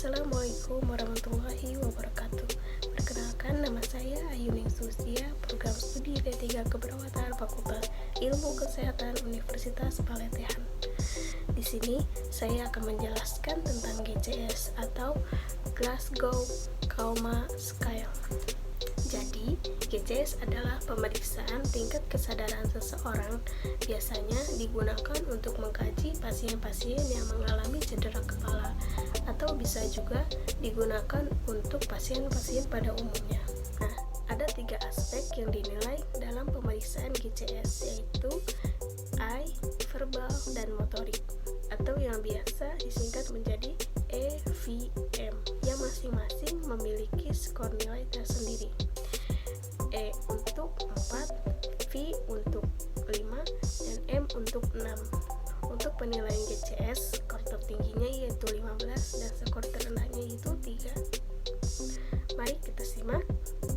Assalamualaikum warahmatullahi wabarakatuh. Perkenalkan, nama saya Ayuning Susia, program studi D3 Keperawatan Fakultas Ilmu Kesehatan Universitas Paletehan. Di sini saya akan menjelaskan tentang GCS atau Glasgow Coma Scale. Jadi, GCS adalah pemeriksaan tingkat kesadaran seseorang, biasanya digunakan untuk mengkaji pasien-pasien yang mengalami cedera kepala, atau bisa juga digunakan untuk pasien-pasien pada umumnya. Nah, ada 3 aspek yang dinilai dalam pemeriksaan GCS, yaitu eye, verbal, dan motorik, atau yang biasa disingkat menjadi EVM, yang masing-masing memiliki skor nilai tersendiri. E untuk 4, V untuk 5, dan M untuk 6. Untuk penilaian GCS, skor tertingginya yaitu 15 dan skor terendahnya yaitu 3. Mari kita simak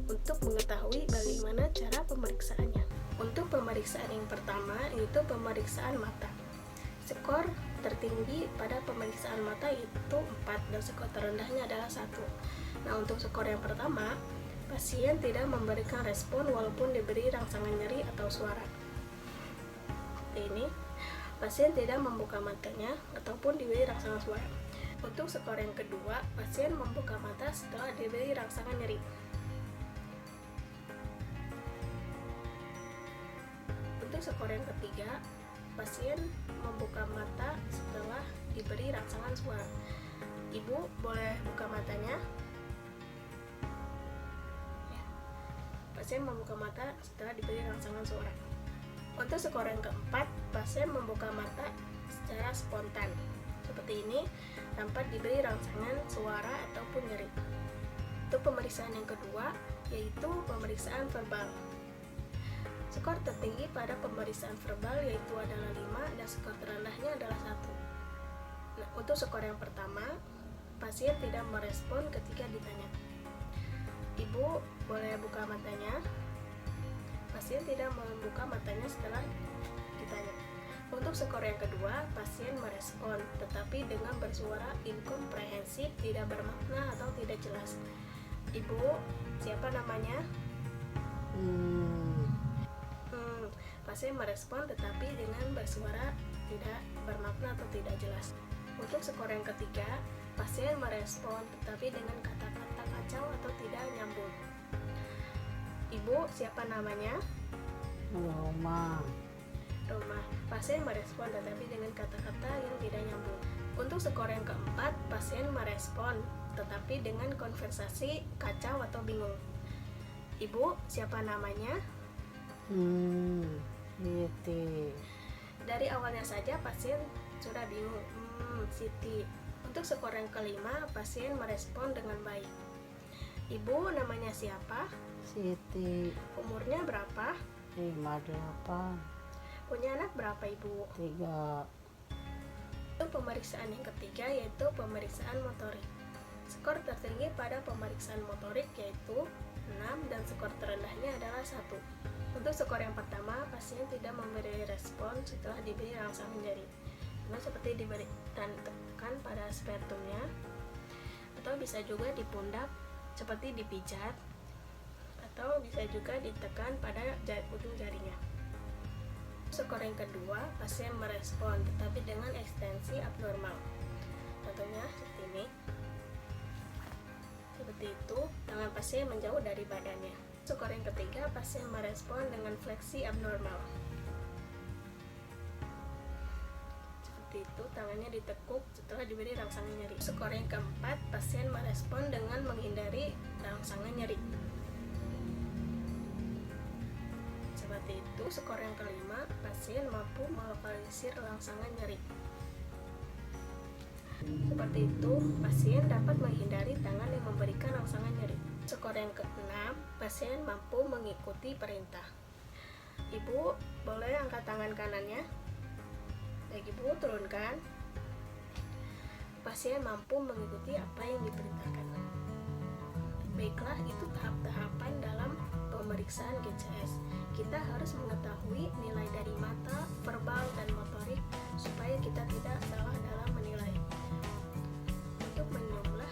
untuk mengetahui bagaimana cara pemeriksaannya. Untuk pemeriksaan yang pertama yaitu pemeriksaan mata. Skor tertinggi pada pemeriksaan mata yaitu 4 dan skor terendahnya adalah 1. Nah, untuk skor yang pertama, pasien tidak memberikan respon walaupun diberi rangsangan nyeri atau suara. Ini, pasien tidak membuka matanya ataupun diberi rangsangan suara. Untuk skor yang kedua, pasien membuka mata setelah diberi rangsangan nyeri. Untuk skor yang ketiga, pasien membuka mata setelah diberi rangsangan suara. Ibu boleh buka matanya. Pasien membuka mata setelah diberi rangsangan suara. Untuk skor yang keempat, pasien membuka mata secara spontan, seperti ini, tanpa diberi rangsangan suara ataupun nyeri. Untuk pemeriksaan yang kedua, yaitu pemeriksaan verbal. Skor tertinggi pada pemeriksaan verbal yaitu adalah 5 dan skor terendahnya adalah 1. Nah, untuk skor yang pertama, pasien tidak merespon ketika ditanya. Ibu boleh buka matanya. Pasien tidak membuka matanya setelah ditanya. Untuk skor yang kedua, pasien merespon, tetapi dengan bersuara inkomprehensif, tidak bermakna atau tidak jelas. Ibu, siapa namanya? Pasien merespon, tetapi dengan bersuara tidak bermakna atau tidak jelas. Untuk skor yang ketiga, pasien merespon, tetapi dengan kata-kata kacau atau tidak nyambung. Ibu, siapa namanya? Roma. Pasien merespon, tetapi dengan kata-kata yang tidak nyambung. Untuk skor yang keempat, pasien merespon, tetapi dengan konversasi kacau atau bingung. Ibu, siapa namanya? Siti. Dari awalnya saja pasien sudah bingung. Siti. Untuk skor yang kelima, pasien merespon dengan baik. Ibu, namanya siapa? Siti. Umurnya berapa? 58. Punya anak berapa, Ibu? 3. Untuk pemeriksaan yang ketiga yaitu pemeriksaan motorik. Skor tertinggi pada pemeriksaan motorik yaitu 6 dan skor terendahnya adalah 1. Untuk skor yang pertama, pasien tidak memberi respon setelah diberi rangsangan nyeri. Nah, seperti diberi tekan pada spertumnya, atau bisa juga di pundak seperti dipijat, atau bisa juga ditekan pada ujung jarinya. Skor yang kedua, pasien merespon tetapi dengan ekstensi abnormal. Contohnya seperti ini. Seperti itu, tangan pasien menjauh dari badannya. Skor yang ketiga, pasien merespon dengan fleksi abnormal. Seperti itu, tangannya ditekuk setelah diberi rangsangan nyeri. Skor yang keempat, pasien merespon dengan menghindari rangsangan nyeri. Seperti itu, skor yang kelima, pasien mampu melokalisir rangsangan nyeri. Seperti itu, pasien dapat menghindari tangan yang memberikan rangsangan nyeri. Skor yang keenam, pasien mampu mengikuti perintah. Ibu, boleh angkat tangan kanannya. Baik, Ibu, turunkan. Pasien mampu mengikuti apa yang diperintahkan. Baiklah, itu tahap-tahapan dalam pemeriksaan GCS. Kita harus mengetahui nilai dari mata, verbal, dan motorik supaya kita tidak salah dalam menilai. Untuk menjumlah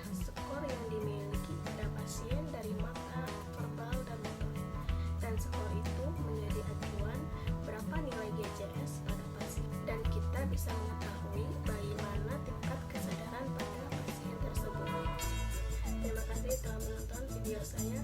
Bahwasanya